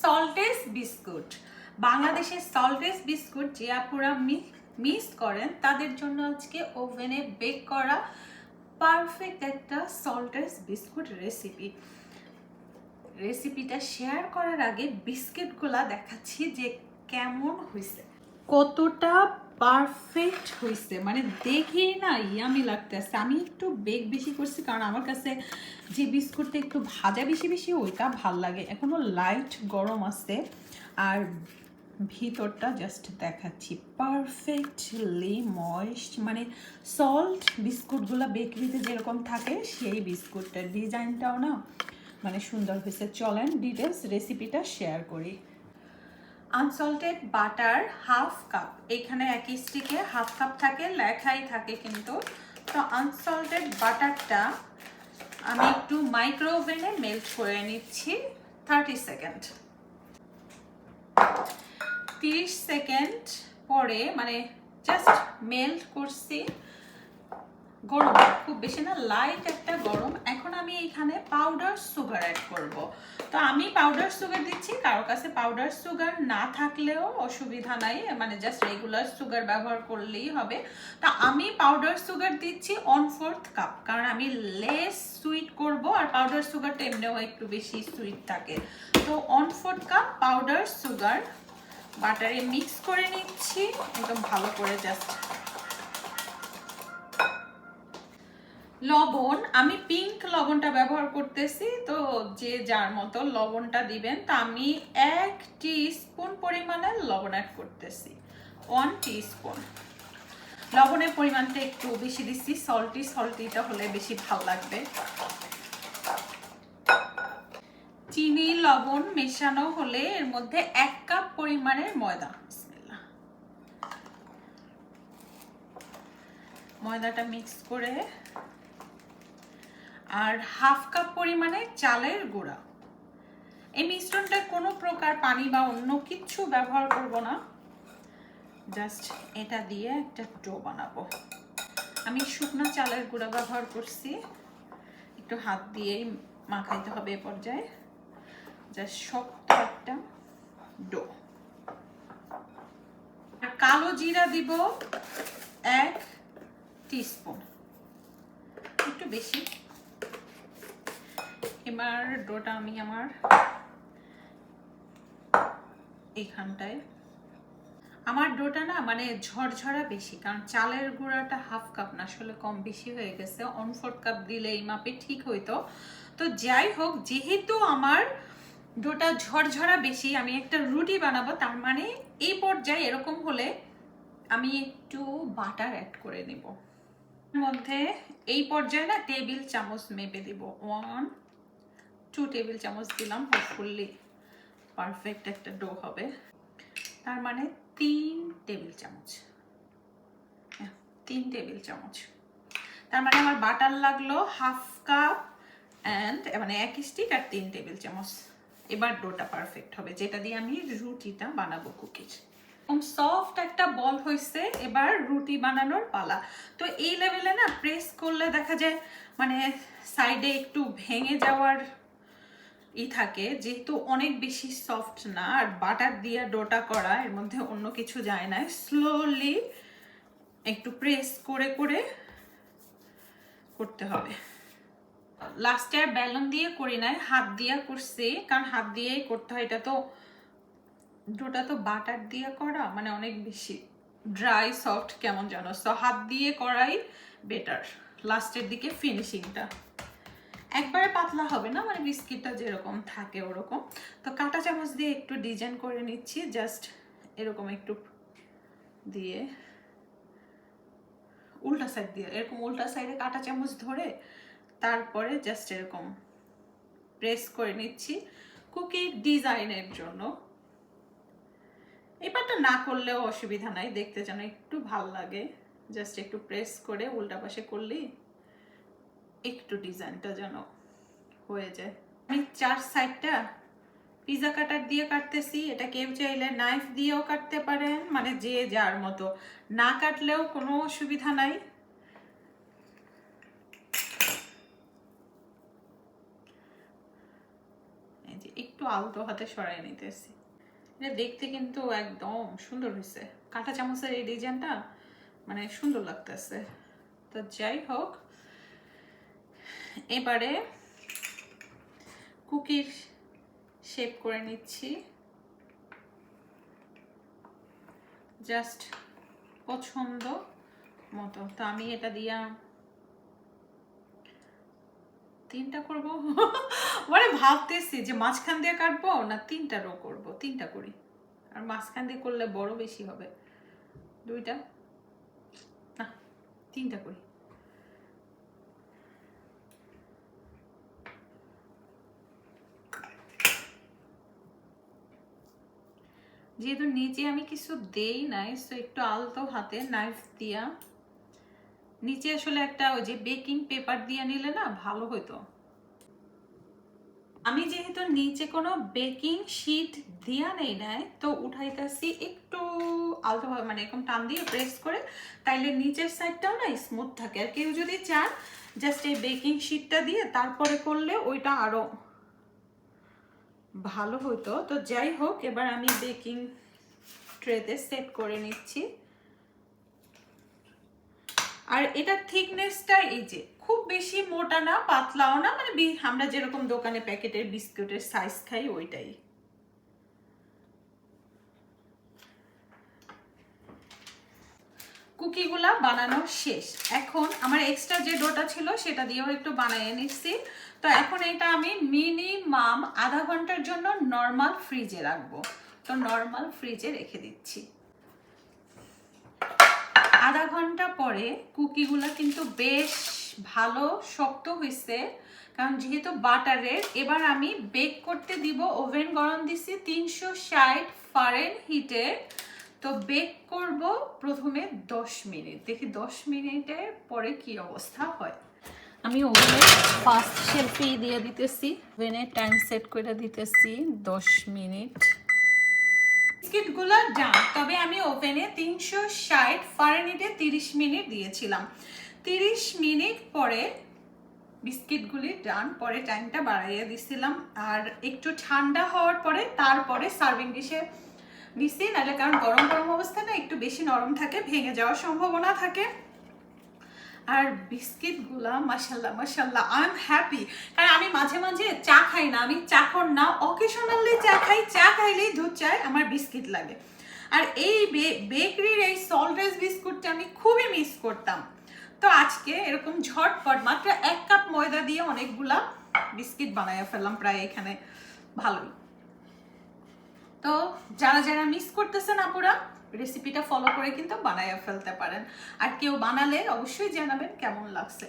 সল্টেস biscuit. বাংলাদেশের সল্টেস biscuit যে আপুরা মিস করেন তাদের জন্য আজকে ওভেনে বেক করা পারফেক্ট একটা সল্টেস বিস্কুট রেসিপিটা শেয়ার করার আগে বিস্কিটগুলা দেখাচ্ছি যে কেমন হয়েছে, কতটা পারফেক্ট হয়েছে, মানে দেখেই না ইয়ামি লাগতেছে। আমি একটু বেক বেশি করছি কারণ আমার কাছে যে বিস্কুটটা একটু ভাজা বেশি বেশি ওইটা ভাল লাগে। এখনো লাইট গরম আছে আর ভিতরটা জাস্ট দেখাচ্ছি পারফেক্টলি ময়েস্ট, মানে সল্ট বিস্কুটগুলো বেকারিতে যেরকম থাকে সেই বিস্কুটটার ডিজাইনটাও না মানে সুন্দর হয়েছে। চলেন ডিটেলস রেসিপিটা শেয়ার করি। আনসল্টেড বাটার হাফ কাপ, এখানে একই স্টিকে হাফ কাপ থাকে, লেখাই থাকে কিন্তু। তো আনসল্টেড বাটারটা আমি একটু মাইক্রোওভেনে মেল্ট করে নিচ্ছি 30 সেকেন্ড। 30 সেকেন্ড পরে মানে জাস্ট মেল্ট করছি, গরম খুব বেশি না, লাইট একটা গরম। এখন আমি এখানে পাউডার সুগার অ্যাড করব। তো আমি পাউডার সুগার দিচ্ছি, কারোর কাছে পাউডার সুগার না থাকলেও অসুবিধা নাই, মানে জাস্ট রেগুলার সুগার ব্যবহার করলেই হবে। তা আমি পাউডার সুগার দিচ্ছি 1/4 কাপ, কারণ আমি লেস সুইট করব আর পাউডার সুগারটা এমনিও একটু বেশি সুইট থাকে। তো 1/4 কাপ পাউডার সুগার বাটারে মিক্স করে নিচ্ছি একদম ভালো করে। জাস্ট লবণ, আমি পিঙ্ক লবণটা ব্যবহার করতেছি, তো যে যার মতো লবণটা দিবেন। তা আমি 1 টিস্পুন পরিমাণে লবণ অ্যাড করতেছি, 1 টিস্পুন। লবণের পরিমাণটা একটু বেশি দিচ্ছি, সল্টিটা হলে বেশি ভালো লাগবে। চিনি লবণ মেশানো হলে এর মধ্যে 1 কাপ পরিমাণের ময়দা, ময়দাটা মিক্স করে, আর হাফ কাপ পরিমাণে চালের গুঁড়া। এই মিশ্রণটা কোনো প্রকার পানি বা অন্য কিছু ব্যবহার করব না, জাস্ট এটা দিয়ে একটা ডো বানাবো। আমি শুকনো চালের গুঁড়া ব্যবহার করছি, একটু হাত দিয়েই মাখাইতে হবে এ পর্যায়ে। জাস্ট শক্ত একটা ডো। আর কালো জিরা দিব 1 টিস্পুন, একটু বেশি। এবার ডোটা আমি আমার এইখানটায়, আমার ডোটা না মানে ঝরঝরা বেশি, কারণ চালের গুঁড়াটা হাফ কাপ না, আসলে কম বেশি হয়ে গেছে। 1/4 কাপ দিলে এই মাপে ঠিক হইতো। তো যাই হোক, যেহেতু আমার ডোটা ঝরঝরা বেশি, আমি একটা রুটি বানাবো, তার মানে এই পর্যায়ে এরকম হলে আমি একটু বাটার অ্যাড করে নেব। এর মধ্যে এই পর্যায়ে না টেবিল চামচ মেপে দিব, 1-2 টেবিল চামচ দিলাম। হোপফুলি পারফেক্ট একটা ডো হবে, তার মানে 3 টেবিল চামচ। 3 টেবিল চামচ, তার মানে আমার বাটার লাগলো হাফ কাপ অ্যান্ড মানে 1 স্টিক আর 3 টেবিল চামচ। এবার ডোটা পারফেক্ট হবে, যেটা দিয়ে আমি রুটিটা বানাবো কুকিজ। সফট একটা বল হয়েছে, এবার রুটি বানানোর পালা। তো এই লেভেলে না প্রেস করলে দেখা যায় মানে সাইডে একটু ভেঙে যাওয়ার থাকে, যেহেতু অনেক বেশি সফট না আর বাটার দিয়ে ডোটা করা, এর মধ্যে অন্য কিছু যায় না। স্লোলি একটু প্রেস করে করে করতে হবে। লাস্টে আর বেলুন দিয়ে করি নাই, হাত দিয়ে করছি, কারণ হাত দিয়েই করতে হয়। এটা তো ডোটা তো বাটার দিয়ে করা, মানে অনেক বেশি ড্রাই সফট কেমন জানো, সো হাত দিয়ে করাই বেটার। লাস্টের দিকে ফিনিশিংটা একবারে পাতলা হবে না, মানে বিস্কিটটা যেরকম থাকে ওরকম। তো কাঁটা চামচ দিয়ে একটু ডিজাইন করে নিচ্ছি, জাস্ট এরকম একটু দিয়ে উল্টা সাইড দিয়ে, এরকম উল্টা সাইডে কাঁটা চামচ ধরে তারপরে জাস্ট এরকম প্রেস করে নিচ্ছি কুকি ডিজাইনের জন্য। এবারটা না করলেও অসুবিধা নাই, দেখতে যেন একটু ভাল লাগে। জাস্ট একটু প্রেস করে উল্টা পাশে করলেই একটু ডিজাইনটা যেন হয়ে যায়। আমি 4 সাইডটা পিজা কাটার দিয়ে কাটতেছি, এটা কেউ চাইলে নাইফ দিয়েও কাটতে পারেন, মানে যে যার মতো। না কাটলেও কোনো অসুবিধা নাই। এই যে একটু আলতো হাতে সরাই নিতেছি। এটা দেখতে কিন্তু একদম সুন্দর হয়েছে, কাঁটা চামচের এই ডিজাইনটা মানে সুন্দর লাগতেছে। তো যাই হোক, এবারে কুকির শেপ করে নিচ্ছি, জাস্ট পছন্দ মতো। তো আমি এটা দিয়া 3টা করবো। মানে ভাবতেছি যে মাঝখান দিয়ে কাটবো না 3টা রো করবো। 3টা করি, আর মাঝখান দিয়ে করলে বড় বেশি হবে। 2টা না 3টা করি। যেহেতু নিচে আমি কিছু দেই নাই, তো একটু আলতো হাতে নাইফ দিয়া নিচে আসলে একটা ওই যে বেকিং পেপার দিয়ে নিলে না ভালো হতো। আমি যেহেতু নিচে কোনো বেকিং শীট দিয়া নেই নাই, তো উঠাইতেছি একটু আলতোভাবে, মানে এরকম টান দিয়ে প্রেস করে, তাইলে নিচের সাইডটাও না স্মুথ থাকে। আর কেউ যদি চান জাস্ট এই বেকিং শীটটা দিয়ে তারপরে করলে ওইটা আরো ভালো হতো। তো যাই হোক, এবার আমি বেকিং ট্রেতে সেট করে নিচ্ছি। আর এটার থিকনেসটা এই যে খুব বেশি মোটা না, পাতলাও না, মানে আমরা যেরকম দোকানে প্যাকেটের বিস্কুটের সাইজ খাই ওইটাই। কুকিগুলা বানানো শেষ। এখন আমার এক্সট্রা যে ডোটা ছিল সেটা দিয়েও একটু বানিয়ে নিচ্ছি। তো এখন এটা আমি মিনিমাম আধা ঘন্টার জন্য নর্মাল ফ্রিজে রাখবো। তো নর্মাল ফ্রিজে রেখে দিচ্ছি। আধা ঘন্টা পরে কুকিগুলা কিন্তু বেশ ভালো শক্ত হয়েছে, কারণ যেহেতু বাটারের। এবার আমি বেক করতে দিব, ওভেন গরম দিছি 360 ফারেনহিটে। তো বেক করব প্রথমে 10 মিনিট, দেখি 10 মিনিটের পরে কি অবস্থা হয়। আমি ওভেনে ফার্স্ট শেলফি দিয়ে দিতেছি, ওভেনে টাইম সেট করে দিতেছি 10 মিনিট। বিস্কিটগুলো ডান, তবে আমি ওভেনে 360 ফারেনহিটে 30 মিনিট দিয়েছিলাম। 30 মিনিট পরে বিস্কিটগুলি ডান, পরে টাইমটা বাড়াইয়ে দিছিলাম। আর একটু ঠান্ডা হওয়ার পরে তারপরে সার্ভিং ডিশে দিছি, নাহলে কারণ গরম গরম অবস্থায় না একটু বেশি নরম থাকে, ভেঙে যাওয়ার সম্ভাবনা থাকে। আর বিস্কিটগুলা মাশাল্লাহ মাশাল্লাহ, আই এম হ্যাপি। কারণ আমি মাঝে মাঝে চা খাই না, আমি চাকর না, অকেশনালি চা খাই। চা খাইলেই দুধ চায়, আমার বিস্কিট লাগে। আর এই বেকারির এই সল্টেজ বিস্কুটটা আমি খুবই মিস করতাম। তো আজকে এরকম ঝটপট মাত্র 1 কাপ ময়দা দিয়ে অনেকগুলা বিস্কিট বানাইয়া ফেললাম প্রায় এখানে, ভালোই। তো যারা যারা মিস করতেছেন আপুরা, রেসিপিটা ফলো করে কিন্তু বানাইয়া ফেলতে পারেন। আর কেউ বানালে অবশ্যই জানাবেন কেমন লাগছে।